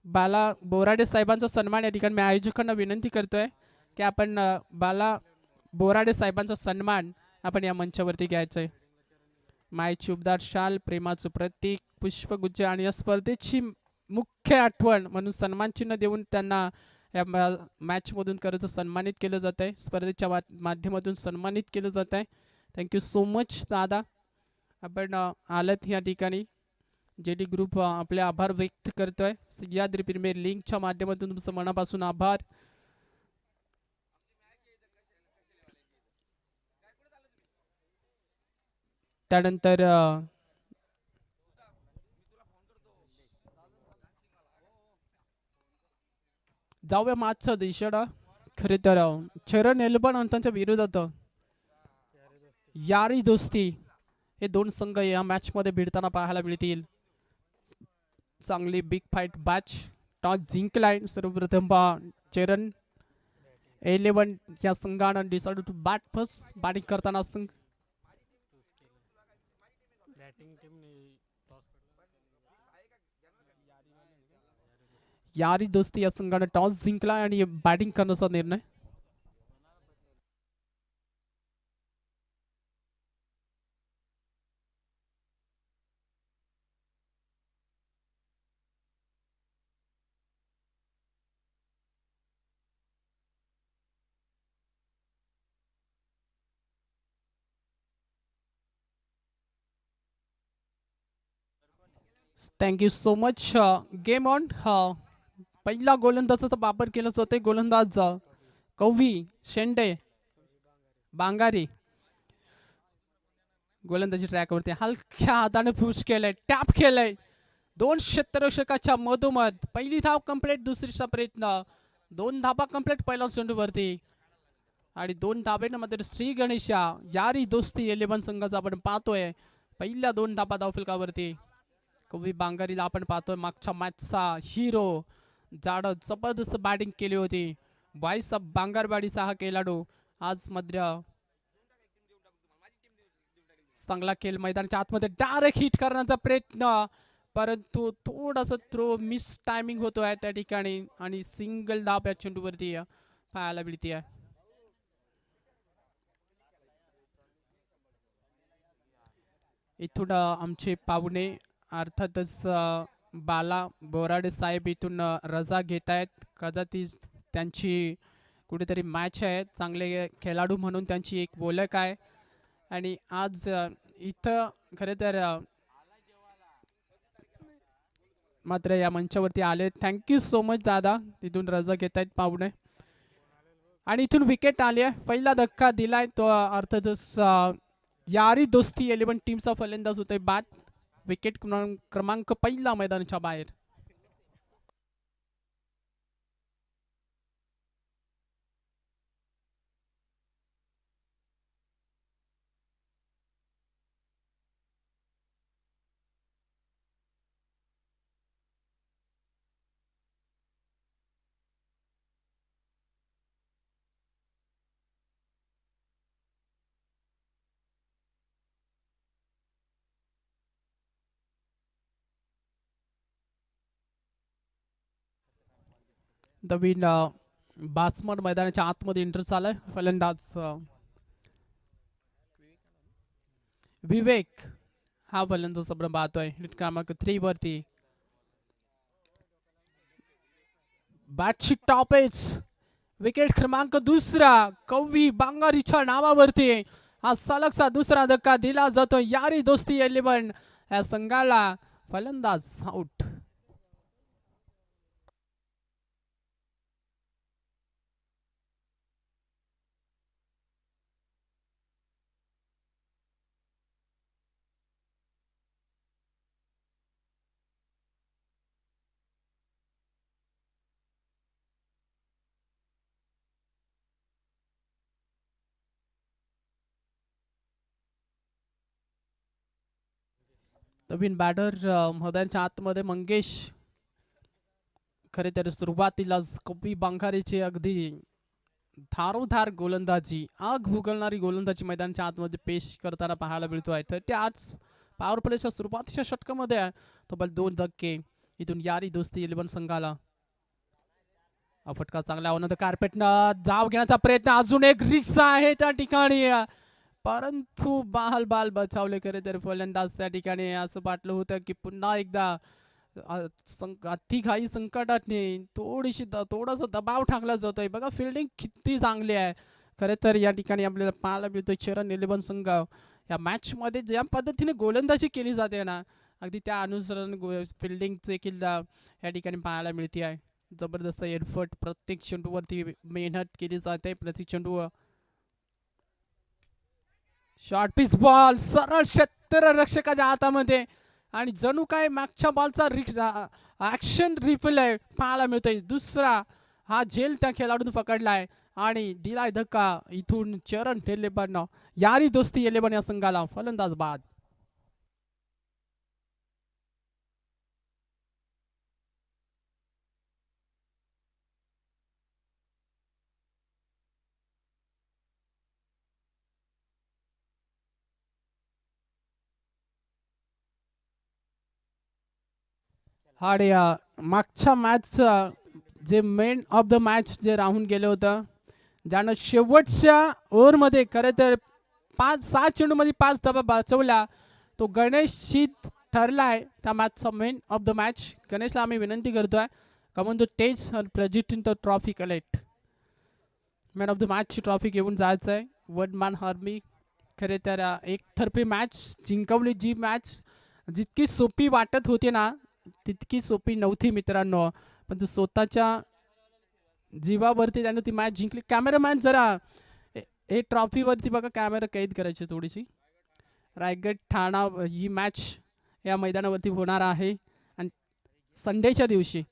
बाला बोराडे साहेबांचा सन्मान या ठिकाणी मी आयोजकांना विनंती करतोय की आपण बाला बोराडे साहेबांचा सन्मान आपण या मंचावरती घ्यायचा आहे. मायेची उबदार शाल, प्रेमाचं प्रतीक, पुष्पगुच्छ आणि या स्पर्धेची मुख्य आठवण म्हणून सन्मान चिन्ह देऊन त्यांना या मॅच मधून खरं सन्मानित केलं जात आहे. स्पर्धेच्या माध्यमातून सन्मानित केलं जात आहे. थँक्यू सो मच दादा, आपण आलात या ठिकाणी. जेडी ग्रुप आपले आभार व्यक्त करतोय. सह्याद्री प्रीमियर लीगच्या माध्यमातून तुमचं मनापासून आभार. त्यानंतर जाऊया मागचा दिशेला. खरे तर चरण एल्बन आणि त्यांच्या विरोधात यारी दोस्ती हे दोन संघ या मॅच मध्ये भिडताना पाहायला मिळतील. चांगली बिग फाईट मॅच. टॉस जिंकलाय सर्वप्रथम चरण 11 या संघानं decide to bat first. Batting करताना संघ यारी दोस्ती या संघानं टॉस जिंकला आणि बॅटिंग करण्याचा निर्णय. Thank you so much. Game on. पहिला गोलंदाजाचा वापर केला जातोय. गोलंदाज कौवी शेंडे बांगारी. गोलंदाजी ट्रॅकवरती हलक्या हाताने पुश केलंय, टॅप केलंय. दोन क्षेत्ररक्षकाच्या मधोमध पहिली धाव कंप्लीट. दुसरीचा प्रयत्न. दोन धाबा कंप्लीट पहिल्या चेंडूवरती आणि दोन धाब्यानं मात्र श्री गणेशा यारी दोस्ती 11 संघाचा आपण पाहतोय. पहिल्या दोन धाबा धावफलकावरती कवी बांगारीला आपण पाहतोय. मागच्या मॅचचा हिरो, जाड जबरदस्त बॅटिंग केली होती. बाईसा बांगारवाडीचा हा खेळाडू आज मात्र चांगला खेळ मैदानाच्या आतमध्ये डायरेक्ट हिट करण्याचा प्रयत्न, परंतु थोडासा थ्रो मिस टायमिंग होतोय त्या ठिकाणी आणि सिंगल धाव या चेंडूवरती पाहायला मिळते. इथून आमचे पाहुणे अर्थातच बाला बोराडे साहेब इथून रजा घेत आहेत. कदाचित त्यांची कुठेतरी मॅच आहे. चांगले खेळाडू म्हणून त्यांची एक ओळख आहे आणि आज इथं खरे तर मात्र या मंचावरती आले. थँक्यू सो मच दादा. तिथून रजा घेत आहेत पाहुणे आणि इथून विकेट आली आहे. पहिला धक्का दिलाय तो अर्थातच यारी दोस्ती 11 टीमचा फलंदाज होतोय बाद. विकेट क्रमांक पहिला मैदानाच्या बाहेर. नवीन बासमन मैदानाच्या आतमध्ये एंटर झालाय. फलंदाज विवेक हा फलंदाज आपण पाहतोय. हिट क्रमांक 3 वरती बॅटची टॉप एज. विकेट क्रमांक दुसरा कवी बांगारीच्या नावावरती हा सलगचा दुसरा धक्का दिला जातो. यारी दोस्ती 11 या संघाला. फलंदाज आउट. नवीन बॅटर मैदानाच्या आतमध्ये मंगेश. खरे तर सुरुवातीलाच कवी बांगारीची अगदी धारोधार गोलंदाजी, आग भुगलणारी गोलंदाजी मैदानाच्या आतमध्ये पेश करताना पाहायला मिळतो आहे. तर ते आज पॉवर प्लेच्या सुरुवातीच्या षटकामध्ये तब्बल 2 धक्के इथून यारी दोस्ती 11 संघाला. फटका चांगला होणार कार्पेटनं धाव घेण्याचा प्रयत्न, अजून एक रिक्स आहे त्या ठिकाणी, परंतु बाल बाल बचावले खरे तर फलंदाज त्या ठिकाणी. असं वाटलं होतं की पुन्हा एकदा अति घाई संकटात नाही, थोडासा दबाव टाकला जातोय. बघा फिल्डिंग किती चांगली आहे खरे तर या ठिकाणी आपल्याला पाहायला मिळतोय. चरण 11 संघ या मॅच मध्ये ज्या पद्धतीने गोलंदाजी केली जाते ना, अगदी त्या अनुसरण फिल्डिंग देखील या ठिकाणी पाहायला मिळते आहे. जबरदस्त एफर्ट, प्रत्येक चेंडूवरती मेहनत केली जाते. प्रति चेंडू शॉर्ट पिच बॉल सरळ क्षेत्ररक्षकाच्या हातामध्ये, आणि जणू काय मागच्या बॉलचा ऍक्शन रिप्ले पाहायला मिळतोय. दुसरा हा झेल त्या खेळाडून पकडलाय आणि दिलाय धक्का. इथून चरण 11 यारी दोस्ती 11 या संघाला फलंदाज बाद. आणि मागच्या मॅचचं जे मेन ऑफ द मॅच जे राहून गेलं होतं, ज्यानं शेवटच्या ओव्हरमध्ये खरं तर 5-6 चेंडूमध्ये 5 धावा वाचवल्या, तो गणेश शीत ठरलाय त्या मॅचचा मेन ऑफ द मॅच. गणेशला आम्ही विनंती करतोय, कमॉन द टेज आणि presenting the trophy collect. Man of the मॅचची ट्रॉफी घेऊन जायचं आहे. One man army. खरे तर एकतर्फी मॅच जिंकवली. जी मॅच जितकी सोपी वाटत होती ना, तितकी सोपी नव्हती मित्रांनो, पण तो स्वतःच्या जीवावरती त्यानं ती मॅच जिंकली. कॅमेरामॅन जरा हे ट्रॉफीवरती बघा, कॅमेरा कैद करायची थोडीशी. रायगड ठाणा ही मॅच या मैदानावरती होणार आहे आणि संडेच्या दिवशी,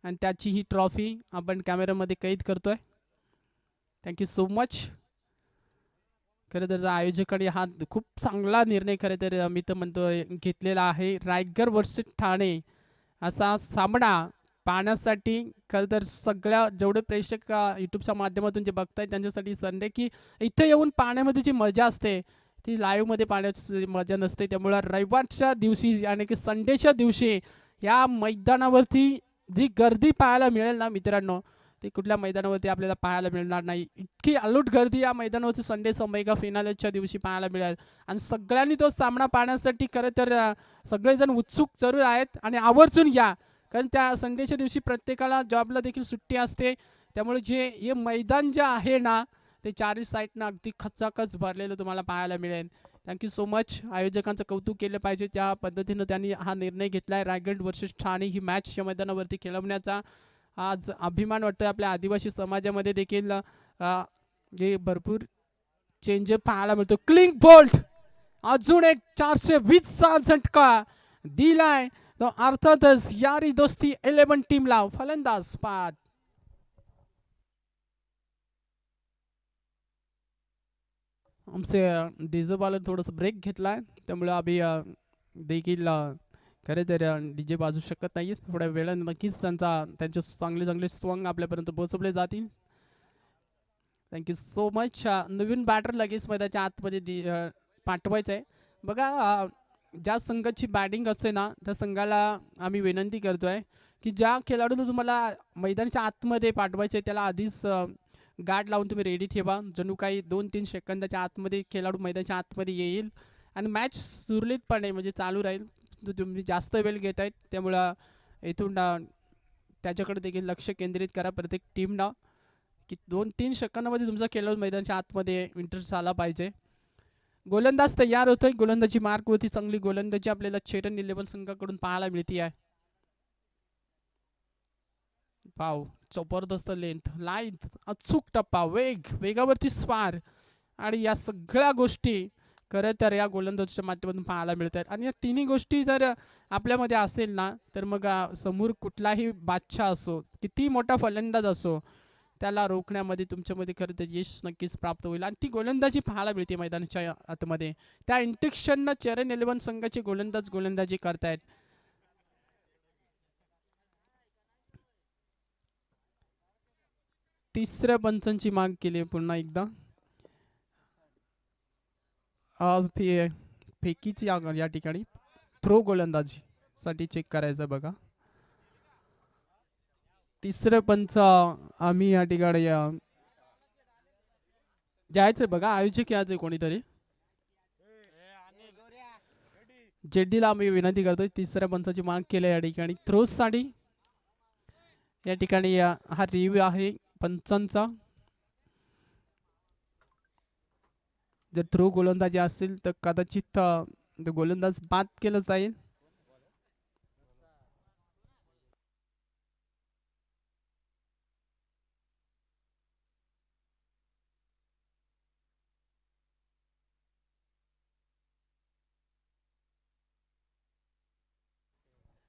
आणि त्याची ही ट्रॉफी आपण कॅमेरामध्ये कैद करतोय. Thank you so much. खरं तर आयोजकांनी हा खूप चांगला निर्णय खरं तर मी तर म्हणतो घेतलेला आहे. रायगड वर्सेस ठाणे असा सामना पाहण्यासाठी खरं तर सगळ्या जेवढे प्रेक्षक यूट्यूबच्या माध्यमातून जे बघतायत त्यांच्यासाठी संडे, की इथे येऊन पाहण्यामध्ये जी मजा असते ती लाईव्हमध्ये पाहण्याची मजा नसते. त्यामुळं रविवारच्या दिवशी आणि की संडेच्या दिवशी या मैदानावरती जी गर्दी पाहायला मिळेल ना मित्रांनो, ते कुठल्या मैदानावरती आपल्याला पाहायला मिळणार नाही. इतकी अलूट गर्दी या मैदानावरती संडेचा मेगा फिनालेच्या दिवशी पाहायला मिळेल, आणि सगळ्यांनी तो सामना पाहण्यासाठी खरं तर सगळेजण उत्सुक जरूर आहेत आणि आवर्जून या, कारण त्या संडेच्या दिवशी प्रत्येकाला जॉबला देखील सुट्टी असते. त्यामुळे हे मैदान जे आहे ना, ते चारही साईडनं अगदी खचाखच भरलेलं तुम्हाला पाहायला मिळेल. Thank you so much. आयोजकांचं कौतुक केलं पाहिजे, त्या पद्धतीनं त्यांनी हा निर्णय घेतला आहे. रायगड वर्सेस ठाणे ही मॅच या मैदानावरती खेळवण्याचा आज अभिमान वाटतोय. आपल्या आदिवासी समाजामध्ये देखील जे भरपूर चेंज पाहायला मिळतो. क्लिंग बोल्ट अजून एक 420चा झटका दिलाय, तो अर्थातच यारी दोस्ती 11 टीमला फलंदाज बाद. आमचे डीजे वाले थोडंसं ब्रेक घेतलाय, त्यामुळे आम्ही देखील खरे तर डीजे वाजू शकत नाही. थोड्या वेळानं नक्कीच त्यांचे चांगले चांगले सॉन्ग आपल्यापर्यंत पोहोचवले जातील. Thank you so much. नवीन बॅटर लगेच मैदानाच्या आतमध्ये पाठवायचं आहे. बघा ज्या संघाची बॅटिंग असते ना, त्या संघाला आम्ही विनंती करतोय की ज्या खेळाडूला तुम्हाला मैदानाच्या आतमध्ये पाठवायचे त्याला आधीच गार्ड लावून तुम्ही रेडी ठेवा. जणू काही 2-3 सेकंदाच्या आतमध्ये खेळाडू मैदानाच्या आतमध्ये येईल आणि मॅच सुरळीतपणे म्हणजे चालू राहील. तुम्ही जास्त वेळ घेत आहेत, त्यामुळं इथून त्याच्याकडे देखील लक्ष केंद्रित करा प्रत्येक टीमनं, की 2-3 सेकंदामध्ये तुमचा खेळाडू मैदानाच्या आतमध्ये इंटरेस्ट आला पाहिजे. गोलंदाज तयार होतोय. गोलंदाजी मार्क होती, चांगली गोलंदाजी आपल्याला चरण 11 संघाकडून पाहायला मिळते आहे. पाव जबरदस्त लेंथ, लाईन, अचूक टप्पा, वेगावरती स्वार, आणि या सगळ्या गोष्टी खरं तर या गोलंदाजीच्या माध्यमातून पाहायला मिळतात. आणि या तिन्ही गोष्टी जर आपल्यामध्ये असेल ना, तर मग समोर कुठलाही बादशाह असो, किती मोठा फलंदाज असो, त्याला रोखण्यामध्ये तुमच्यामध्ये खरं तर यश नक्कीच प्राप्त होईल. आणि ती गोलंदाजी पाहायला मिळते मैदानाच्या आतमध्ये. त्या इंटेक्शननं चरण 11 संघाचे गोलंदाजी करतायत. तिसऱ्या पंचांची माग केली पुन्हा एकदा. फेकीची या ठिकाणी थ्रो गोलंदाजी साठी चेक करायचं बघा. तिसरं पंच आम्ही या ठिकाणी जायचंय बघा, आयोजक यायचंय कोणीतरी. जेडीला आम्ही विनंती करतोय, तिसऱ्या पंचाची माग केली या ठिकाणी थ्रोज साठी. या ठिकाणी हा रिव्ह्यू आहे पंचांचा. जर थ्रो गोलंदाजी असेल तर कदाचित गोलंदाज बाद केलं जाईल.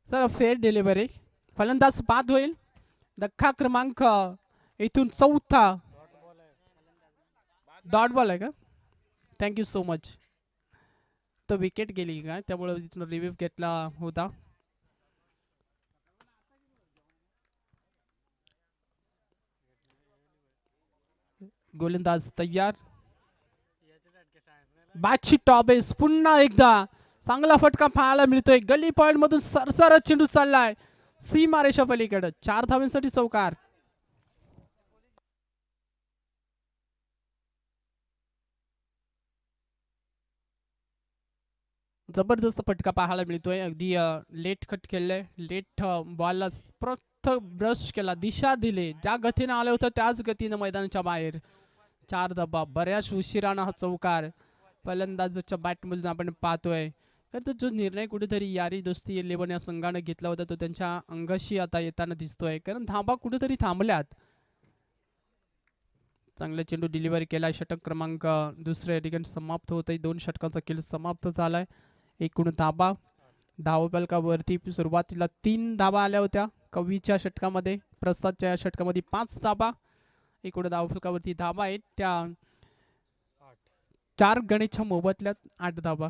सर फेअर डिलिव्हरी, फलंदाज बाद होईल. धक्का क्रमांक इथून चौथा डॉट बॉल आहे का? Thank you so much. तो विकेट गेली का, त्यामुळे तिथून रिव्ह्यू घेतला होता. गोलंदाज तयार. बॅटची टॉबेस पुन्हा एकदा चांगला फटका पाहायला मिळतोय. गली पॉइंट मधून सरसरत चेंडू चाललाय सीमारेषा पलीकडे. 4 धावांसाठी चौकार. जबरदस्त फटका पाहायला मिळतोय. अगदी लेट कट केलंय. लेट बॉलला प्रथम ब्रश केला, दिशा दिली. ज्या गतीने आलं होतं त्याच गतीनं मैदानाच्या बाहेर. 4 धावा. बऱ्याच उशिरानं हा चौकार फलंदाजाच्या बॅटमधून आपण पाहतोय. तर जो निर्णय कुठेतरी यारी दोस्ती 11 या संघानं घेतला होता तो त्यांच्या अंगाशी आता येताना दिसतोय, कारण धाबा कुठेतरी थांबल्यात. चांगला चेंडू डिलिव्हरी केलाय. षटक क्रमांक दुसऱ्या ठिकाणी समाप्त होत आहे. 2 षटकांचा खेळ समाप्त झालाय. एकूण धाबा धावफलकावरती सुरुवातीला 3 धाबा आल्या होत्या कवीच्या षटकामध्ये. प्रसादच्या षटकामध्ये 5 धाबा. एकूण धावफलकावरती धाबा आहेत त्या 4 गणेशच्या मोबदल्यात 8 धाबा,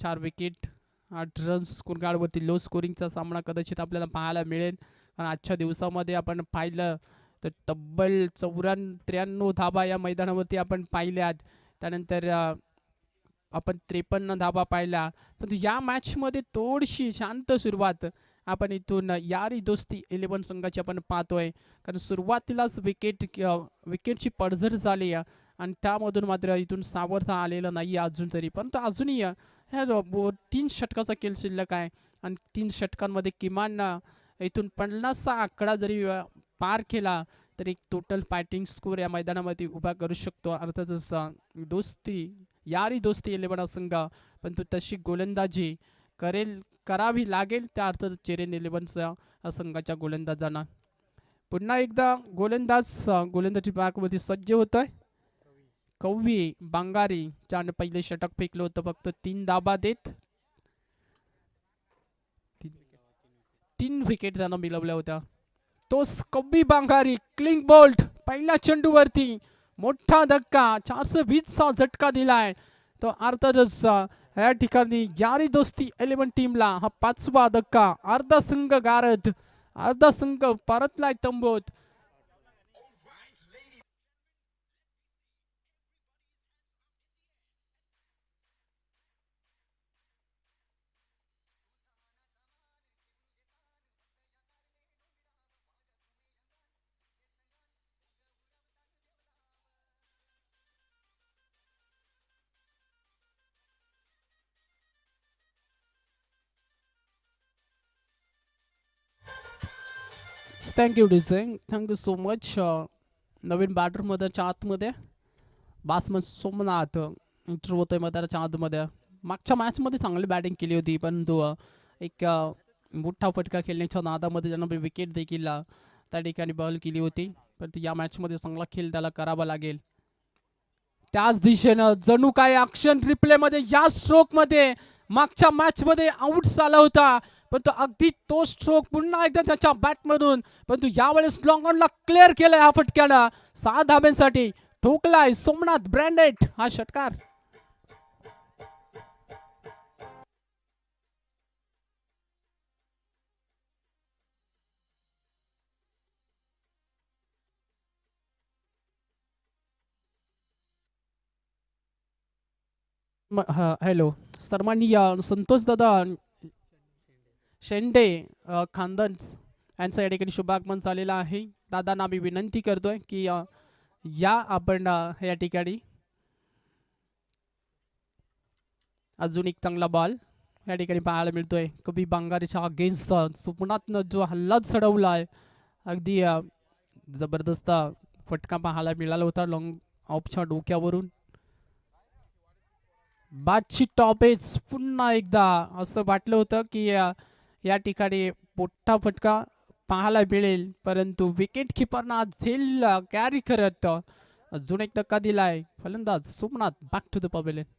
4 विकेट, 8 रन्स. स्कोरकार्डवरती लो स्कोरिंगचा सामना कदाचित आपल्याला पाहायला मिळेल. कारण आजच्या दिवसामध्ये आपण पाहिलं तर तब्बल 93 धाबा या मैदानावरती आपण पाहिल्यात. त्यानंतर आपण 53 धाबा पाहिल्या. पण या मॅचमध्ये थोडीशी शांत सुरुवात आपण इथून यारी दोस्ती 11 संघाची आपण पाहतोय. कारण सुरुवातीलाच विकेटची पडझड झाली आणि त्यामधून मात्र इथून सावरता आलेलं नाही अजून तरी. परंतु अजूनही ह्या 3 षटकाचा खेळ शिल्लक आहे आणि 3 षटकांमध्ये किमान इथून 50चा आकडा जरी पार केला तर एक टोटल बॅटिंग स्कोर या मैदानामध्ये उभा करू शकतो. अर्थातच दोस्ती यारी दोस्ती 11 संघ, पण तशी गोलंदाजी करावी लागेल त्या अर्थात चेरेन 11च्या संघाच्या गोलंदाजांना. पुन्हा एकदा गोलंदाजी बॅगमध्ये सज्ज होत आहे. कवी बांगारी ज्याने पहिले षटक फेकलं होतं फक्त 3 धाबा देत 3 विकेट त्यानं मिळवल्या होत्या. तोच कवी बांगारी क्लिंग बोल्ट पहिल्या चेंडूवरती मोठा धक्का 420चा झटका दिलाय. तो अर्थातच या ठिकाणी यारी दोस्ती 11 टीमला हा 5वा धक्का. अर्धा संघ गारद, अर्धा संघ परतलाय तंबूत. Thank you DJ, thank you so much. नवीन बॅटरमध्ये आतमध्ये बासमन सोमनाथ इंटरव्ह्यू होतोय मैदानाच्या आतमध्ये. मागच्या मॅचमध्ये चांगली बॅटिंग केली होती, परंतु एक मोठा फटका खेळण्याच्या नादामध्ये त्यानं विकेट देखील त्या ठिकाणी बॉल केली होती. परंतु या मॅचमध्ये चांगला खेळ त्याला करावा लागेल. त्याच दिशेनं जणू काय ॲक्शन रिप्लेमध्ये या स्ट्रोकमध्ये मागच्या मॅचमध्ये आउट झाला होता, पण तो अगदी तो स्ट्रोक पुन्हा एकदा त्याच्या बॅटमधून, परंतु यावेळेस लॉंग ऑनला क्लिअर केलाय हा फटक्यानं. 6 धाब्यांसाठी ठोकलाय सोमनाथ ब्रँडेट हा षटकार. हॅलो सन्माननीय संतोष दादा शेंडे खानदान यांचं या ठिकाणी शुभागमन झालेलं आहे. दादांना मी विनंती करतोय की या आपण या ठिकाणी अजून एक चांगला बॉल या ठिकाणी पाहायला मिळतोय. कबीर बांगारेच्या अगेन्स्ट सुपनातनं जो हल्ला चढवलाय अगदी जबरदस्त फटका पाहायला मिळाला होता लॉंग ऑफच्या डोक्यावरून. बादची टॉपेज पुन्हा एकदा असं वाटलं होतं की या ठिकाणी मोठा फटका पाहायला मिळेल, परंतु विकेट किपरना झेल कॅरी करत अजून एक धक्का दिलाय फलंदाज Somnath. Back to the pavilion.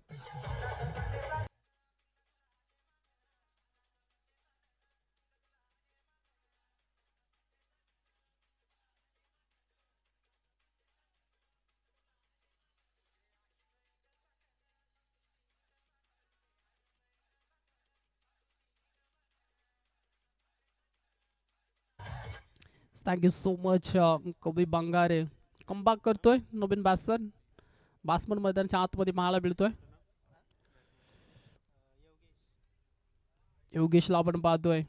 Thank you so much Kabir Bangare. Comeback करतोय नवीन बासमन मैदानाच्या आतमध्ये पाहायला मिळतोय. योगेशला आपण पाहतोय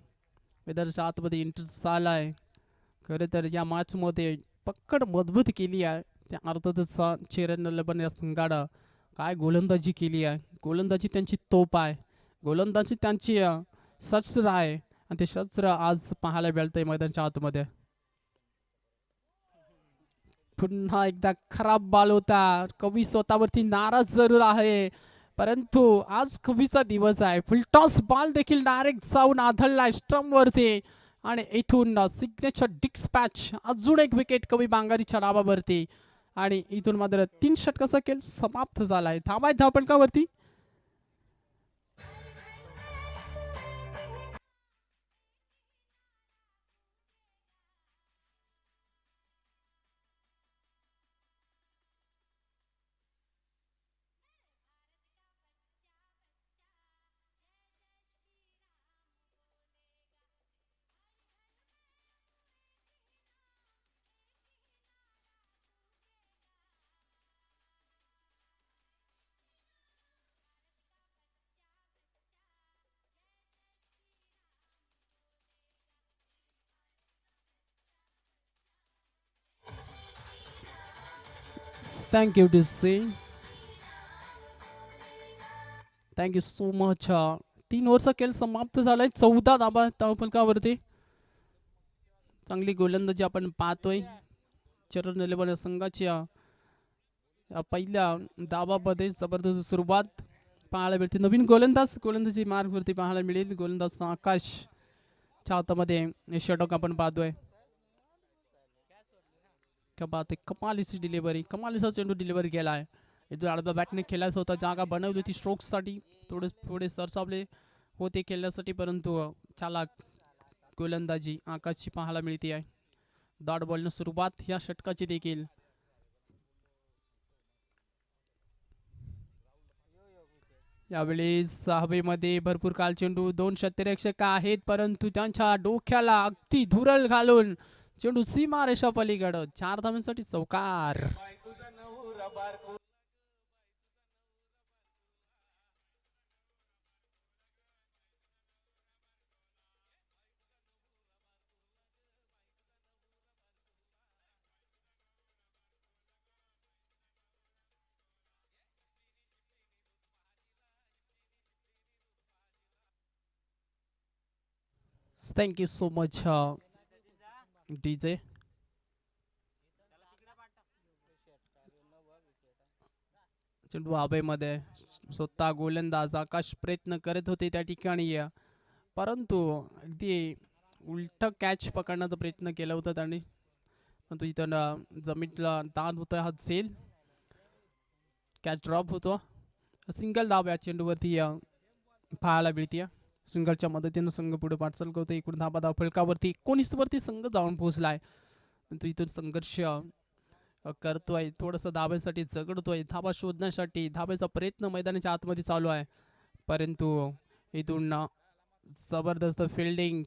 मैदानाच्या आतमध्ये इंटरेस्ट आलाय. खरं तर या मॅचमध्ये पकड मजबूत केली आहे. त्या अर्थातच चेरन पण या संघानं काय गोलंदाजी केली आहे. गोलंदाजी त्यांची तोप आहे. गोलंदाजी त्यांची शस्त्र आहे आणि ते शस्त्र आज पाहायला मिळतंय मैदानाच्या आतमध्ये. पुन्हा एकदा खराब बॉल होता. कवी स्वतःवरती नाराज जरूर आहे, परंतु आज कवीचा दिवस आहे. फुलटॉस बॉल देखील डायरेक्ट जाऊन आदळलाय स्टंप वरती आणि इथून सिग्नेचर डिस्पॅच. अजून एक विकेट कवी बांगारीच्या डावावरती आणि इथून मात्र 3 षटकाचा खेळ समाप्त झालाय. थांबाय धावपंकावरती thank you DC. Thank you so much. 3 ओव्हरचा खेळ समाप्त झालाय. 14 धाबा धावपंकावरती. चांगली गोलंदाजी आपण पाहतोय. चरण 11 संघाची पहिल्या धावामध्ये जबरदस्त सुरुवात पाहायला मिळते. नवीन गोलंदाजी मार्गवरती पाहायला मिळेल. गोलंदाज आकाश च्या हातामध्ये षटक आपण पाहतोय. क्या बात आहे. कमालीची डिलिव्हरी, कमालीचा चेंडू डिलिव्हरी केला आहे. इथून आडव्या बॅटने खेळायचं होतं. जागा बनवली होती स्ट्रोक्ससाठी. थोडे सरसावले होते खेळण्यासाठी, परंतु चालाक गोलंदाजी आकाशची पाहायला मिळते आहे. डॉट बॉलनं सुरुवात या षटकाची देखील. यावेळेस हवेमध्ये भरपूर काल चेंडू. 2 क्षेत्ररक्षक आहेत, परंतु त्यांच्या डोक्याला अगदी धुरळ घालून चेंडू सीमारेषा पलीकडं 4 धावांसाठी चौकार. Thank you so much DJ. चेंडू हवेमध्ये. स्वतः गोलंदाज आकाश प्रयत्न करत होते त्या ठिकाणी, परंतु अगदी उलट कॅच पकडण्याचा प्रयत्न केला होता त्यांनी, परंतु इथं जमीनला दान होतं. हा झेल कॅच ड्रॉप होतो. सिंगल धाव या चेंडूवरती पाहायला मिळते. सिंगलच्या मदतीनं संघ पुढे वाटचाल करतो. एकूण धाव फलकावरती 19 वरती संघ जाऊन पोहोचलाय, परंतु इथून संघर्ष करतोय. थोडंसं धाब्यासाठी झगडतोय. धाबा शोधण्यासाठी धाब्याचा प्रयत्न मैदानाच्या आतमध्ये चालू आहे, परंतु इथून जबरदस्त फिल्डिंग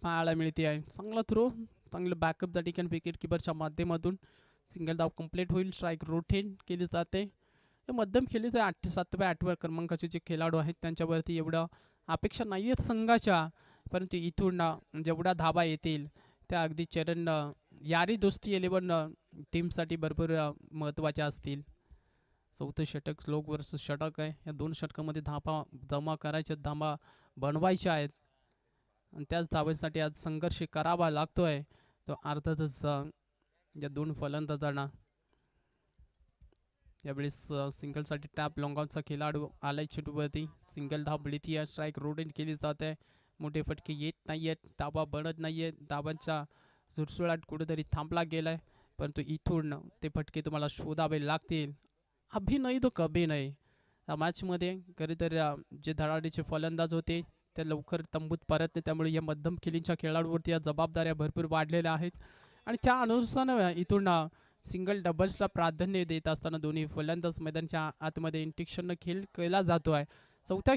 पाहायला मिळते आहे. चांगला थ्रो, चांगलं बॅकअप त्या ठिकाणी विकेट किपरच्या माध्यमातून. सिंगल धाव कंप्लीट होईल. स्ट्राईक रोटेट केली जाते. मध्यम खेळीचे 7व्या क्रमांकाचे जे खेळाडू आहेत त्यांच्यावरती एवढं अपेक्षा नाही आहेत संघाच्या, परंतु इथून जेवढ्या धाबा येतील त्या अगदी चरण यारी दोस्ती 11 टीमसाठी भरपूर महत्त्वाच्या असतील. चौथं षटक स्लोक वर्सेस षटक आहे. या 2 षटकामध्ये धाबा जमा करायच्या, धाबा बनवायच्या आहेत आणि त्याच धाब्यासाठी आज संघर्ष करावा लागतोय. तो अर्थातच या 2 फलंदाजांना यावेळेस सिंगलसाठी टॅप लॉंगॉनचा खेळाडू आलाय चेंडूवरती. सिंगल धाव मिळती आहे, स्ट्राईक रोडेन केली जात आहे. मोठे फटके येत नाही आहेत, धाबा बनत नाही आहेत. धाबांचा सुरसुळाट कुठेतरी थांबला गेलाय, परंतु इथून ते फटके तुम्हाला शोधावे लागतील. अभी नाही तो कभी नाही. या मॅचमध्ये खरे तर जे धडाडीचे फलंदाज होते ते लवकर तंबूत परतले, त्यामुळे या मध्यम खेळींच्या खेळाडूवरती या जबाबदाऱ्या भरपूर वाढलेल्या आहेत आणि त्या अनुसार इथून सिंगल डबल्सला प्राधान्य देत असताना दोन्ही फलंदाज मैदानाच्या आतमध्ये इंटिक्शननं खेळ केला जातो आहे. चौथ्या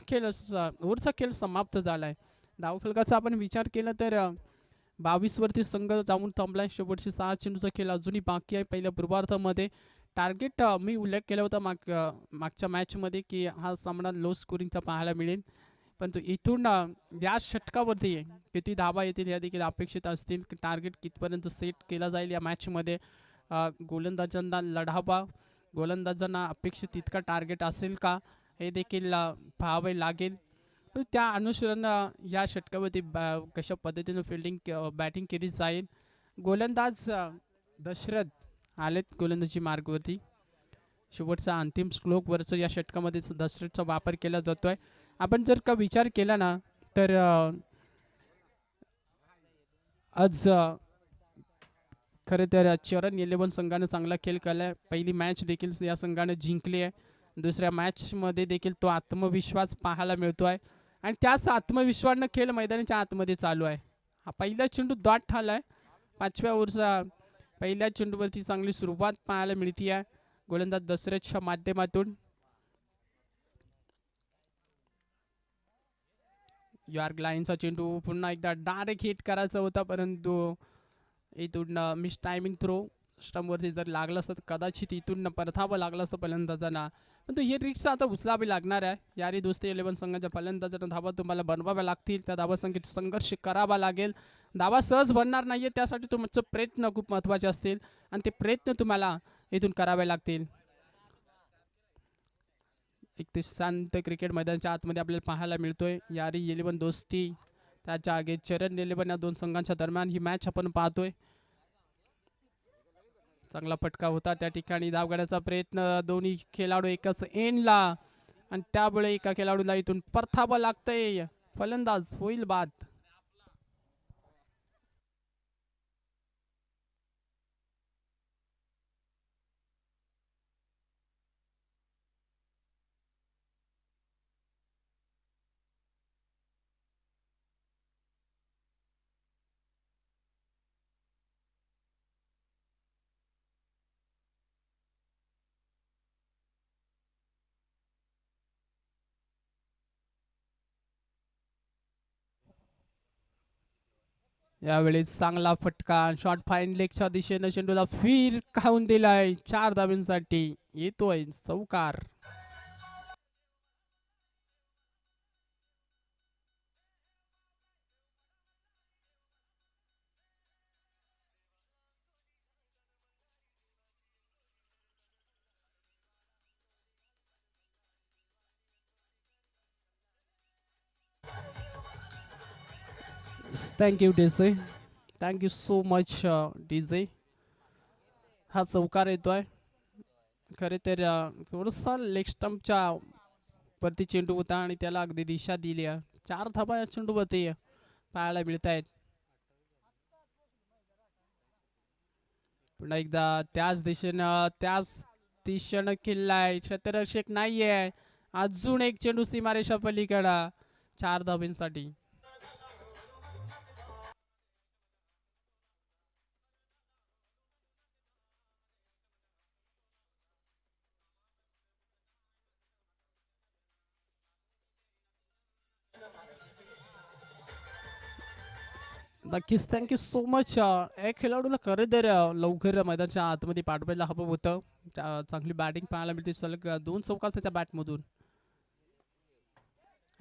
ओव्हरचा खेळ समाप्त झाला आहे. धावफलकाचा आपण विचार केला तर 22 वरती संघ जाऊन थांबलाय. शेवटची 6 चेंडूचा खेळ अजूनही बाकी आहे. पहिल्या पूर्वार्धामध्ये टार्गेट मी उल्लेख केला होता मागच्या मॅचमध्ये की हा सामना लो स्कोरिंगचा पाहायला मिळेल, परंतु इथून या षटकावरती किती धाबा येतील या देखील अपेक्षित असतील. टार्गेट कितपर्यंत सेट केला जाईल या मॅचमध्ये. गोलंदाजांना लढावा, गोलंदाजांना अपेक्षित इतका टार्गेट असेल का हे देखील पाहावे लागेल. पण त्या अनुसरून या षटकावरती कशा पद्धतीनं फिल्डिंग बॅटिंग केली जाईल. गोलंदाज दशरथ आलेत गोलंदाजी मार्गवरती. शेवटचा अंतिम स्ट्रोकवरचं या षटकामध्ये दशरथचा वापर केला जातोय. आपण जर का विचार केला ना तर आज खरे तर चरण 11 संघाने चांगला खेळ केला. पहिली मॅच देखील या संघाने जिंकली आहे. दुसऱ्या मॅचमध्ये देखील तो आत्मविश्वास पाहायला मिळतोय आणि त्याच आत्मविश्वासानं खेळ मैदानाच्या आतमध्ये चालू आहे. हा पहिला चेंडू डॉट ठालाय. 5व्या ओव्हरचा पहिल्या चेंडूवरती चांगली सुरुवात पाहायला मिळते आहे गोलंदाज दशरथच्या माध्यमातून. यॉर्क लाईनचा चेंडू पुन्हा एकदा डायरेक्ट हिट करायचा होता, परंतु इथून मिस टायमिंग थ्रो स्टंपवरती जर लागलं असतं कदाचित इथून परतावं लागलं असतं फलंदाजांना. पण तो हे रिक्स आता उचलावी लागणार आहे. यारी दोस्ती 11 संघाच्या फलंदाजांना धाबा तुम्हाला बनवाव्या लागतील. त्या धाबा संख्येत संघर्ष करावा लागेल. धाबा सहज बनणार नाहीये, त्यासाठी तुमचे प्रयत्न खूप महत्त्वाचे असतील आणि ते प्रयत्न तुम्हाला इथून करावे लागतील. एक ते शांत क्रिकेट मैदानाच्या आतमध्ये आपल्याला पाहायला मिळतोय. यारी 11 दोस्ती त्याच्या आगे चरण 11 या 2 संघांच्या दरम्यान ही मॅच आपण पाहतोय. चांगला फटका होता त्या ठिकाणी. धाव घेण्याचा प्रयत्न दोन्ही खेळाडू एकाच एंडला आणि त्यामुळे एका खेळाडूला इथून परतावं लागतंय. फलंदाज होईल बाद. यावेळेस चांगला फटका शॉर्ट फाईन लेगच्या दिशेने चेंडूला फिर खाऊन दिलाय. 4 धाब्यांसाठी येतोय चौकार. Thank you DJ, thank you so much DJ. हा चौकार येतोय. खरे तर थोडंसं लेग स्टंपच्या वरती चेंडू होता आणि त्याला अगदी दिशा दिली आहे. 4 धाबा या चेंडूवरती पाहायला मिळत आहेत. पुन्हा एकदा त्याच दिशेनं खेळलाय. क्षेत्ररक्षक नाहीये. अजून एक चेंडू सीमारेषा पलीकडा 4 धाब्यांसाठी. नक्कीच थँक्यू सो मच. एक खेळाडूला खरं तर लवकर मैदानाच्या आतमध्ये पाठवायला हवं होतं. चांगली बॅटिंग पाहायला मिळते. सलग 2 चौकार त्याच्या बॅटमधून.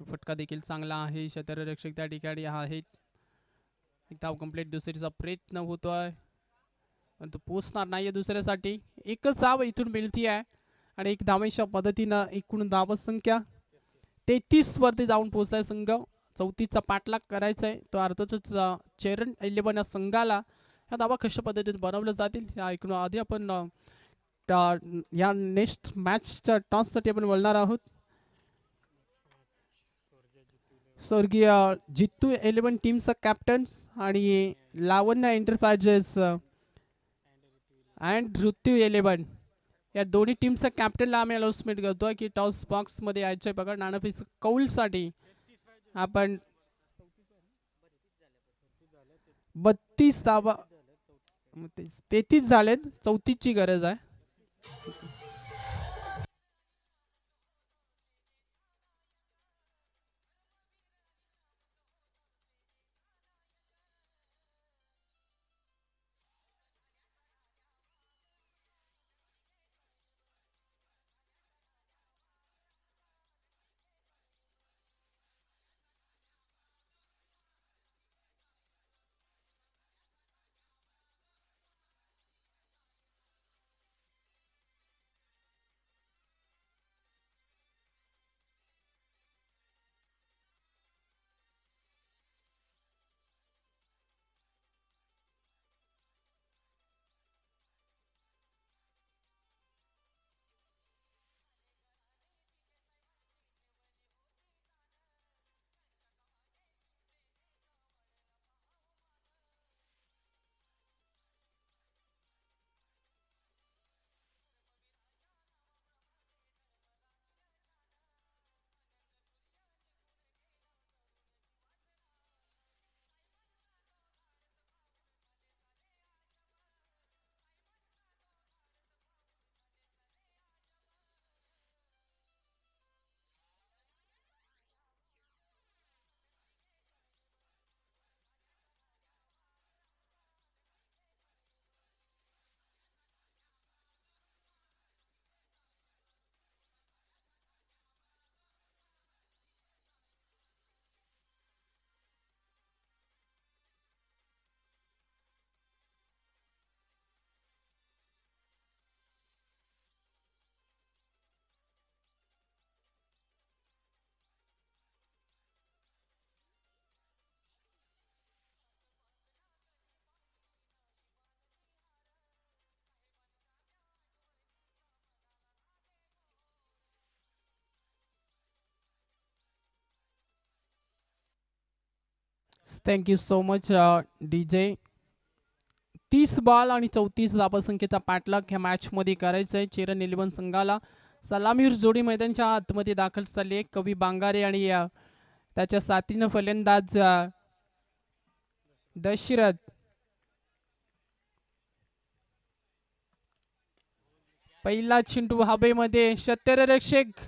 फटका देखील चांगला आहे. क्षेत्ररक्षक त्या ठिकाणी आहेत. एक धाव कंप्लीट. दुसरीचा प्रयत्न होतोय पण तो पोचणार नाहीये दुसऱ्यासाठी. एकच धाव इथून मिळती आहे आणि एक धावेच्या मदतीनं एकूण धाव संख्या 33 वरती जाऊन पोहोचलाय संघ. 34चा पाठलाग करायचा आहे. तो अर्थातच चरण 11 या संघाला ह्या धावा कशा पद्धतीने बनवल्या जातील ह्या ऐकून आधी आपण या नेक्स्ट मॅचच्या टॉससाठी आपण बोलणार आहोत. स्वर्गीय जित्तू 11 टीमचा कॅप्टन्स आणि लावण्य एंटरप्राइजेस अँड ऋतू 11 या दोन्ही टीमचा कॅप्टनला आम्ही अनाउन्समेंट करतोय की टॉस बॉक्समध्ये यायचं आहे बघा. नाणेफेक कौलसाठी आपण 32 धावा 33 झालेत. 34ची गरज आहे. Thank you so much DJ. 30 ball आणि 34 धावसंख्येचा पाठलाग ह्या मॅच मध्ये करायचा आहे चेरन 11 संघाला. सलामीर जोडी मैदानाच्या आतमध्ये दाखल झाली आहे. कवी बांगारे आणि त्याच्या साथीनं फलंदाज दशरथ. पहिला चिंटू हवेमध्ये क्षेत्ररक्षक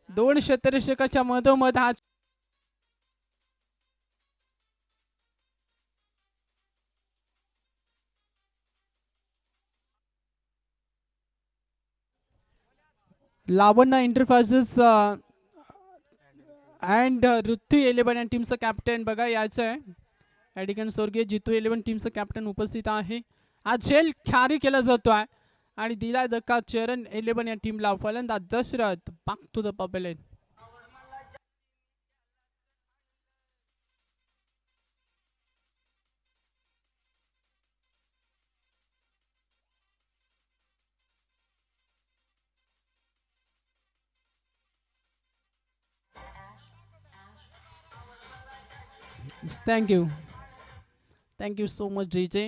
2 क्षेत्ररक्षकाच्या मधोमध हा लावण्य एंटरप्राइजेस अँड ऋतू 11 या टीमचं कॅप्टन बघा यायचं आहे. या ठिकाणी स्वर्गीय जितू 11 टीमचं कॅप्टन उपस्थित आहे. हा झेल ख्यारी केला जातोय आणि दिलाय धक्का चरण 11 या टीमला. फलंदाज Dashrath back to the pavilion. Thank you so much DJ.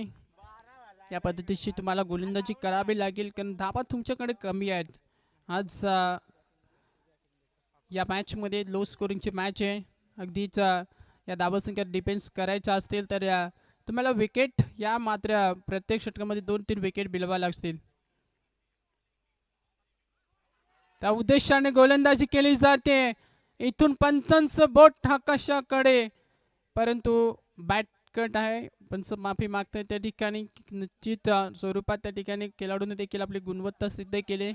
या पद्धतीची तुम्हाला गोलंदाजी करावी लागेल कारण धावा तुमच्याकडे कमी आहेत. आज या मॅचमध्ये लो स्कोरिंगची मॅच आहे. अगदीच या धावसंख्येवर डिपेंड्स करायचा असतील तर तुम्हाला विकेट या मात्र प्रत्येक षटकामध्ये 2-3 विकेट मिळवावे लागतील. त्या उद्देशाने गोलंदाजी केली जाते. इथून पंचांचं बोट आकाशाकडे परंतु बॅट कट आहे. पंच माफी मागताय त्या ठिकाणी. निश्चित स्वरूपात त्या ठिकाणी खेळाडूने देखील आपली गुणवत्ता सिद्ध केली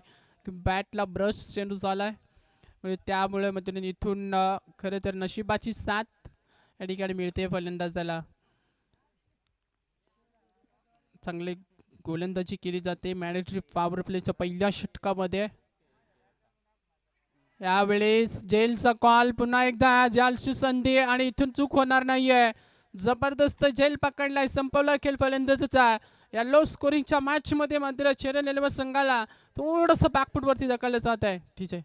की बॅटला ब्रश चेंडू झालाय म्हणजे त्यामुळे मग इथून खरं तर नशिबाची साथ या ठिकाणी मिळते फलंदाजाला. चांगले गोलंदाजी केली जाते मॅन्डेटरी पॉवर प्लेच्या पहिल्या षटकामध्ये. यावेळेस जेलचा कॉल, पुन्हा एकदा जालची संधी आणि इथून चूक होणार नाहीये. जबरदस्त जेल पकडलाय, संपवला खेळ फलंदाजीचा. या लो स्कोरिंगच्या मॅच मध्ये मात्र चेन्नई एलेव्हन संघाला थोडंसं बॅकफूट वरती ढकललं जात आहे. ठीक आहे.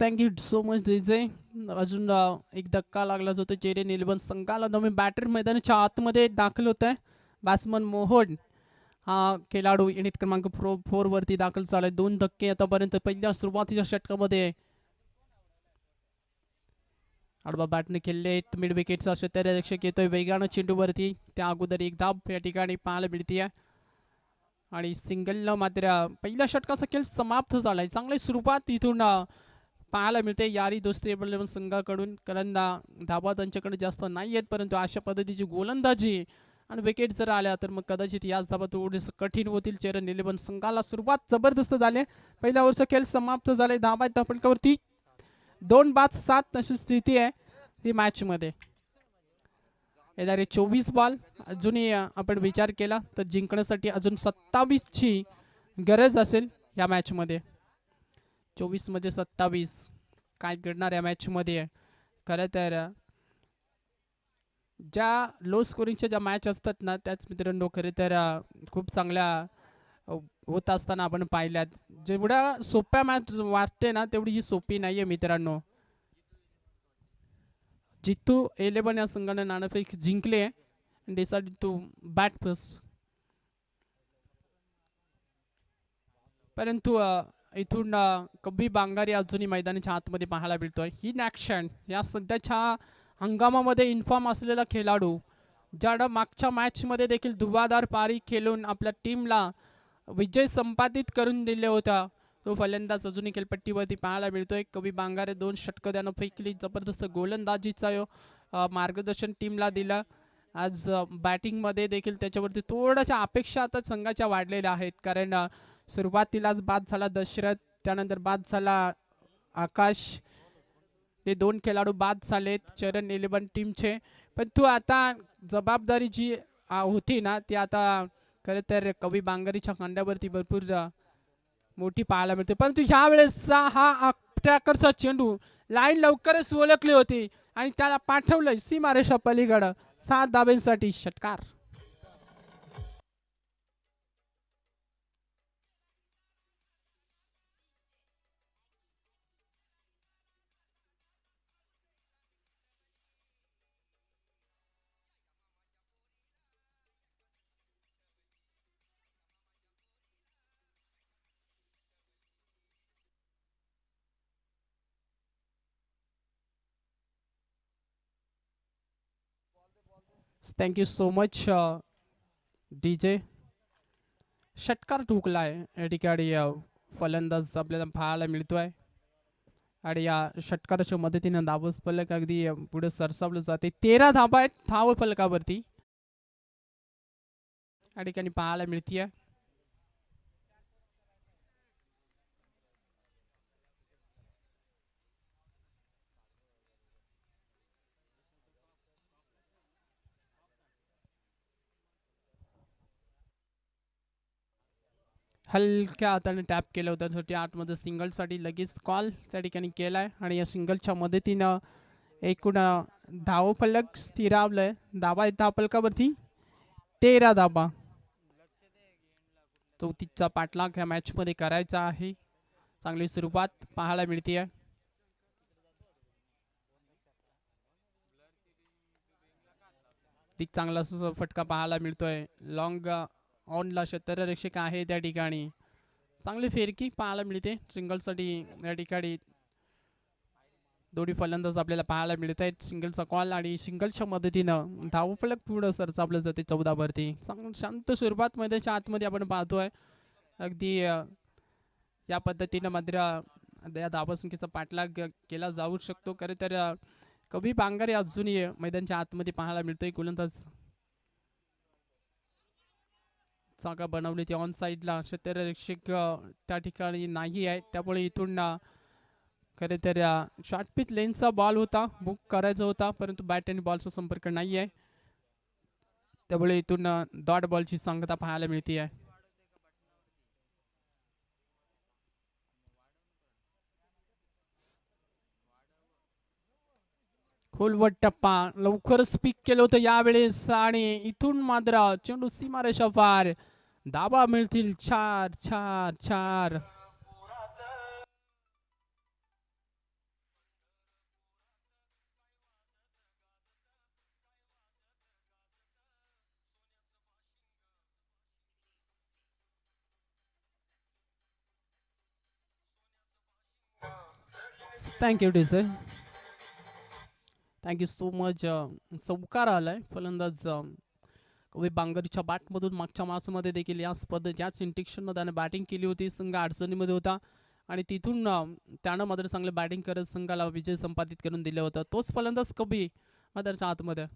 Thank you so much DJ. अजून एक धक्का लागला जातो चेन्नई एलेव्हन संघाला. नवीन बॅटर मैदानाच्या आतमध्ये दाखल होत आहे. बॅट्समन मोहन हा खेळाडू युनिट क्रमांक 4 वरती दाखल झालाय. 2 धक्के आतापर्यंत पहिल्या सुरुवातीच्या षटकामध्ये. आडवा बॅटने खेळले मिड विकेटचा क्षेत्ररक्षक येतोय वेगानं चेंडूवरती. त्या अगोदर एक धाब या ठिकाणी पाहायला मिळते आणि सिंगलनं मात्र पहिल्या षटकाचा खेळ समाप्त झालाय. चांगली सुरुवात इथून पाहायला मिळते यारी दोस्ती एलेव्हन संघाकडून. कारण धाबा त्यांच्याकडे जास्त नाही आहेत, परंतु अशा पद्धतीची गोलंदाजी आणि विकेट जर आल्या तर मग कदाचित याच धाबा थोडेस कठीण होतील चेन्नई एलेव्हन संघाला. सुरुवात जबरदस्त झाली. पहिल्या ओव्हरचा खेळ समाप्त झालाय. धाबा फलकावरती 2-7 अशी स्थिती आहे ही मॅच मध्ये. येणारे 24 बॉल अजूनही आपण विचार केला तर जिंकण्यासाठी अजून 27 ची गरज असेल या मॅच मध्ये. 24 मध्ये 27 काय घडणार या मॅच मध्ये. खरं तर ज्या लो स्कोरिंगच्या ज्या मॅच असतात ना त्याच मित्रांनो खरे तर खूप चांगल्या होत असताना आपण पाहिल्यात. जेवढ्या सोप्या मॅच वाटते ना तेवढी ही सोपी नाहीये मित्रांनो. जितू 11 या संघाने नाणेफेक जिंकले डिसाइडेड टू बॅट फर्स्ट. परंतु इथून कबी बांगारी अजूनही मैदानाच्या आतमध्ये पाहायला मिळतोय. ही ॲक्शन या सध्याच्या हंगामामध्ये इन्फॉर्म असलेला खेळाडू ज्यानं मागच्या मॅच मध्ये देखील धुवाधार पारी खेळून आपल्या टीमला विजय संपादित करून दिले होता तो फलंदाज अजूनही खेळपट्टीवरती पाहायला मिळतोय. कबी बांगारे 2 षटकं त्यानं फेकली. जबरदस्त गोलंदाजीचा मार्गदर्शन टीमला दिला. आज बॅटिंग मध्ये देखील त्याच्यावरती थोड्याशा अपेक्षा आता संघाच्या वाढलेल्या आहेत. कारण सुरुवातीलाच बाद झाला दशरथ, त्यानंतर बाद झाला आकाश. ते 2 खेळाडू बाद झालेत चेन्नई एलेव्हन टीमचे. पण तू आता जबाबदारी जी होती ना ती आता खरं तर कबी बांगारीच्या खांद्यावरती भरपूर मोठी पाहायला मिळते. परंतु ह्या वेळेसचा हा अटॅकरचा चेंडू लाईन लवकरच ओळखली होती आणि त्याला पाठवलंय सीमारेषा पलीकडं 7 धाब्यांसाठी. षटकार. Thank you so much DJ. षटकार ठोकलाय या ठिकाणी फलंदाज आपल्याला पाहायला मिळतोय आणि या षटकाराच्या मदतीने धावस फलक अगदी पुढे सरसावलं जाते. 13 धाबा आहेत धाव फलकावरती या ठिकाणी पाहायला मिळतीये. हलक्या हाताने टॅप केलं होतं त्यासाठी आतमध्ये सिंगलसाठी लगेच कॉल त्या ठिकाणी केलाय आणि या सिंगलच्या मदतीनं एकूण धावफलक स्थिरावलंय. धाबा आहेत धावफलकावरती 13 धाबा. 34चा पाठलाग ह्या मॅच मध्ये करायचा आहे. चांगली सुरुवात पाहायला मिळते. चांगला फटका पाहायला मिळतोय. लॉंग ऑनला क्षेत्ररक्षक आहे त्या ठिकाणी. चांगली फेरकी पाहायला मिळते सिंगलसाठी या ठिकाणी. दोन्ही फलंदाज आपल्याला पाहायला मिळत आहेत. सिंगलचा कॉल आणि सिंगलच्या मदतीनं धावफलक पुढं सरसावलं जाते 14 वरती. चांगली शांत सुरुवात मैदानाच्या आतमध्ये आपण पाहतोय. अगदी या पद्धतीनं मात्र या धावसंख्येचा पाठलाग केला जाऊ शकतो. खरं तर कवी बांगरे अजूनही मैदानच्या आतमध्ये पाहायला मिळतोय. गोलंदाज जागा बनवली ती ऑन साईडला, क्षेत्ररक्षक त्या ठिकाणी नाही आहे. त्यामुळे इथून खरे तर शॉर्ट पिच लेनचा बॉल होता, बुक करायचा होता, परंतु बॅट आणि बॉलचा संपर्क नाही आहे. त्यामुळे इथून डॉट बॉलची सांगता पाहायला मिळते आहे. खोलवट टप्पा लवकरच पिक केलं होतं यावेळेस आणि इथून मात्र चेंडू सीमारेषा पार, धाबा मिळतील 4 4 4. Thank you teacher, thank you so much. चौकार आलाय फलंदाज कवी बांगरच्या बॅटमधून. मागच्या मॅचमध्ये देखील याच याच इंटेक्शननं त्याने बॅटिंग केली होती. संघ अडचणीमध्ये होता आणि तिथून त्यानं मात्र चांगलं बॅटिंग करत संघाला विजय संपादित करून दिलं होतं. तोच फलंदाज कवी मात्रच्या आतमध्ये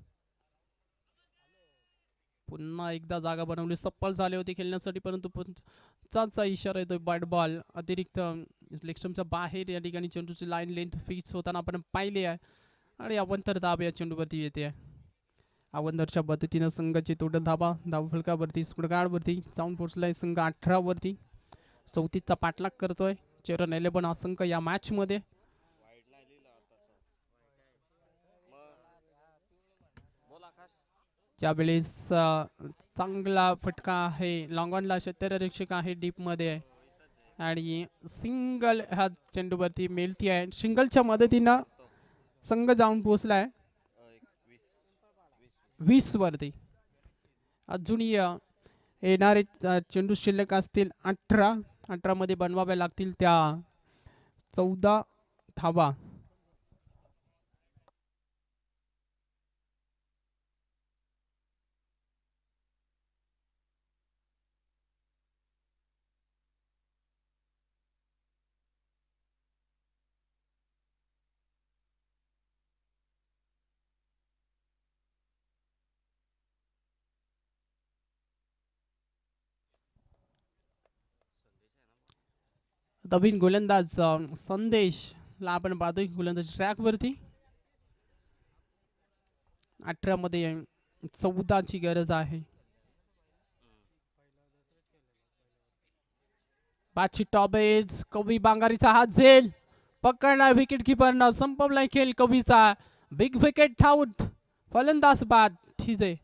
पुन्हा एकदा जागा बनवली, सप्पल झाले होते खेळण्यासाठी, परंतु पंचाचा इशारा येतोय बॅट बॉल अतिरिक्त लेक्स्टमच्या बाहेर. या ठिकाणी चेंडूची लाईन लेंथ फिक्स होताना आपण पाहिले आहे आणि अवंतर दाब या चेंडूवरती येते आहे. अवंतरच्या पद्धतीनं संघाची टोटल धाबा धावफलकावरती सुडगाडवरती जाऊन पोहोचलाय संघ 18 वरती. 34चा पाठलाग करतोय चरण 11 हा संघ या मॅच मध्ये. यावेळेस चांगला फटका आहे, लॉंग ऑनला क्षेत्ररक्षक आहे डीप मध्ये आणि सिंगल ह्या चेंडूवरती मेलती आहे. सिंगलच्या मदतीनं संघ जाऊन पोहोचलाय 20 वरती. अजूनही येणारे चेंडू शिल्लक असतील 18 मध्ये बनवाव्या लागतील त्या 14 धावा. नवीन गोलंदाज संदेश ला आपण पाहतोय गोलंदाज ट्रॅक वरती. 18 मध्ये 14ची गरज आहे. पाचशे टॉबेज कवी बांगारीचा हात झेल पकडला, विकेट किपरनं संपवलाय खेळ कवीचा. बिग विकेट आउट, फलंदाज बाद. ठीक आहे.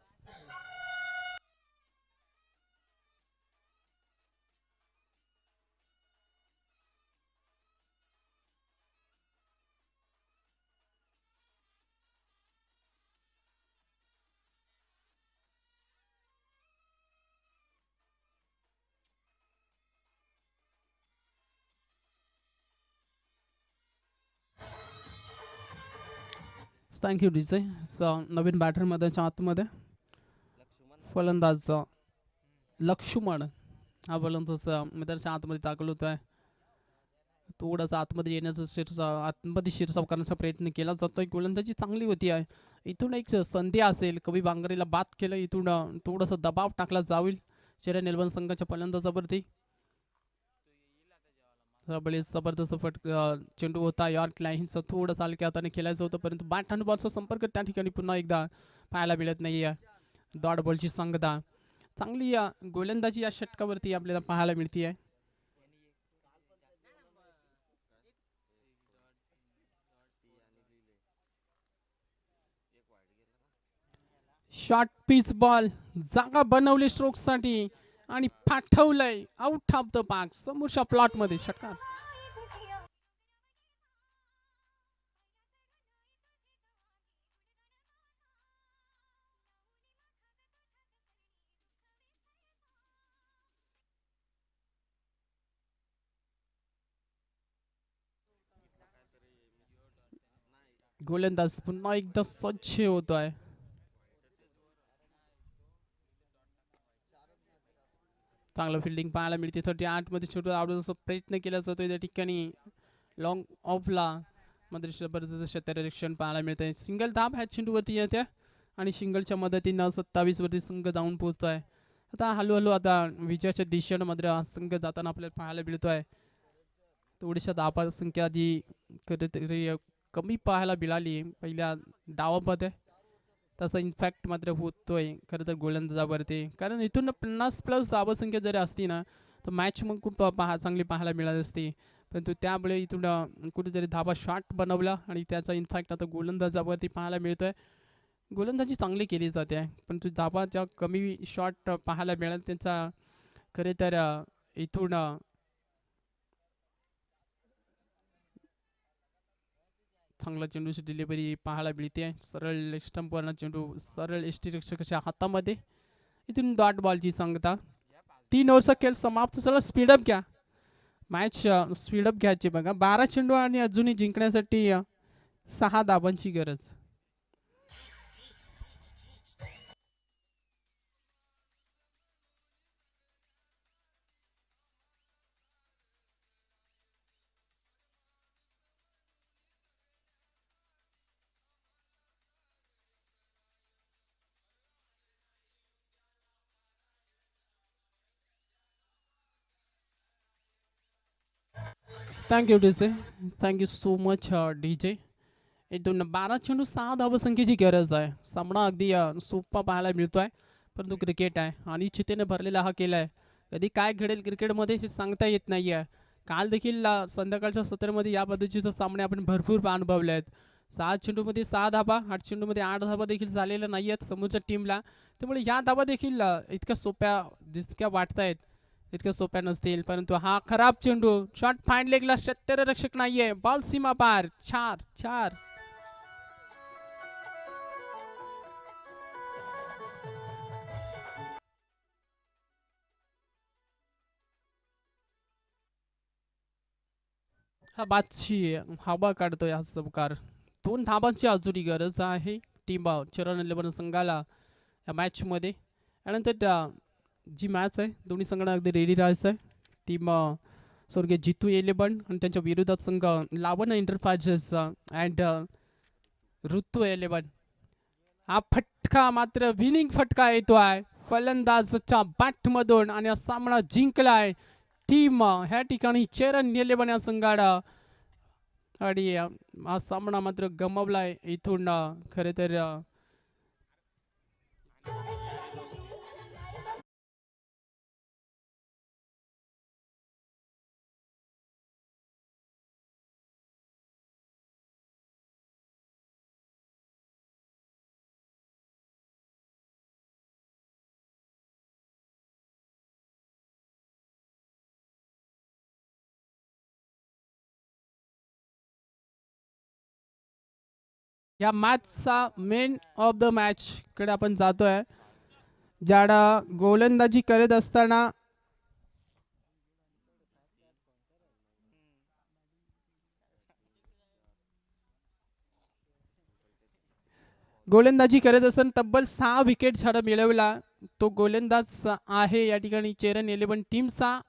Thank you DJ. नवीन बॅटर मध्ये आतमध्ये फलंदाज लक्ष्मण हा फलंदाज मित्राच्या आतमध्ये दाखल होतोय. थोडासा आतमध्ये येण्याचा आतमध्ये शिरसाव करण्याचा प्रयत्न केला जातोय. गोलंदाजी चांगली होती आहे. इथून एक संधी असेल, कवी बांगरेला बाद केलं, इथून थोडासा दबाव टाकला जाईल चरण 11 संघाच्या फलंदाजावरती. जबरदस्त चेंडू होता, यॉर्क लाईनचा थोडं हलक्या हाताने खेळायचं होतं, परंतु बॅट आणि बॉलचा संपर्क त्या ठिकाणी पुन्हा एकदा पाहायला मिळत नाही. डॉट बॉलची संगता चांगली गोलंदाजी या षटकावरती आपल्याला पाहायला मिळते आहे. शॉर्ट पिच बॉल जागा बनवली स्ट्रोक साठी आणि पाठवलंय आउट ऑफ द पार्क समोरच्या प्लॉट मध्ये षटकार. गोलंदाज पुन्हा एकदा सज्ज होतोय. चांगलं फिल्डिंग पाहायला मिळते. 38 मध्ये चेंडू आवडण्याचा प्रयत्न केला जातोय त्या ठिकाणी. लॉंग ऑफला मात्र जबरदस्त क्षेत्ररक्षण पाहायला मिळतंय. सिंगल धाब ह्या चेंडूवरती येते आणि सिंगलच्या मदतीनं 27 वरती संघ जाऊन पोहोचतोय. आता हळूहळू आता विजयाच्या दिशेनं मात्र हा संघ जाताना आपल्याला पाहायला मिळतोय. थोडीशा धाबा संख्या जी कधीतरी कमी पाहायला मिळाली पहिल्या डावामध्ये, तसं इनफॅक्ट मात्र होतोय खरं तर गोलंदाजावरती. कारण इथून 50+ धावसंख्या जरी असती ना तर मॅच मग खूप चांगली पाहायला मिळाली असती. परंतु त्यामुळे इथून कुठेतरी धाबा शॉट बनवला आणि त्याचा इनफॅक्ट आता गोलंदाजावरती पाहायला मिळतोय. गोलंदाजी चांगली केली जाते आहे परंतु धाबाच्या कमी शॉट पाहायला मिळाला त्यांचा. खरे तर इथून चांगला चेंडूची डिलिव्हरी पाहायला मिळते. सरळ स्टंपवरनं चेंडू सरळ यष्टीरक्षकाच्या हातामध्ये. इथून डॉट बॉलची सांगता. 3 ओव्हरचा खेळ समाप्त झाला. स्पीडअप घ्या मॅच, स्पीडअप घ्यायची बघा. 12 चेंडू आणि अजूनही जिंकण्यासाठी 6 धाबांची गरज. Thank you DJ, thank you so much DJ. इथून 12 चेंडू 6 धावसंख्येची गरज आहे. सामना अगदी सोपा पाहायला मिळतोय परंतु क्रिकेट आहे आणि चितेने भरलेला हा खेळ आहे. कधी काय घडेल क्रिकेटमध्ये हे सांगता येत नाही आहे. काल देखील संध्याकाळच्या सत्रामध्ये या पद्धतीचे सामने आपण भरपूर अनुभवले आहेत. 7 चेंडूमध्ये 6 धाबा, 8 चेंडूमध्ये 8 धाबा देखील झालेल्या नाही आहेत समोरच्या टीमला. त्यामुळे या धाबा देखील इतक्या सोप्या जितक्या वाटत आहेत इतक्या सोप्या नसतील. परंतु हा खराब चेंडू शॉट फाईन लेगला, क्षेत्ररक्षक नाहीये, बॉल सीमा पार. 4 हा बादशी हवा काढतोय हा सबकार. 2 धाबांची अजूनही गरज आहे टीम चरण 11 संघाला या मॅच मध्ये. त्यानंतर जी मॅच आहे दोन्ही संघांना अगदी रेडी राहायचं आहे. टीम स्वर्गीय जितू 11 आणि त्यांच्या विरोधात संघ लावण एंटरप्राइजेस अँड ऋतू 11. हा फटका मात्र विनिंग फटका येतो आहे फलंदाजच्या बॅटमधून आणि हा सामना जिंकलाय टीम ह्या ठिकाणी चरण 11 या संघाला. आणि हा सामना मात्र गमावलाय इथून खरे तर या मॅचचा मेन ऑफ द मॅच कडे आपण जातोय. ज्याला गोलंदाजी करत असताना तब्बल 6 विकेट झडप मिळवला तो गोलंदाज आहे या ठिकाणी चरण 11 टीमचा.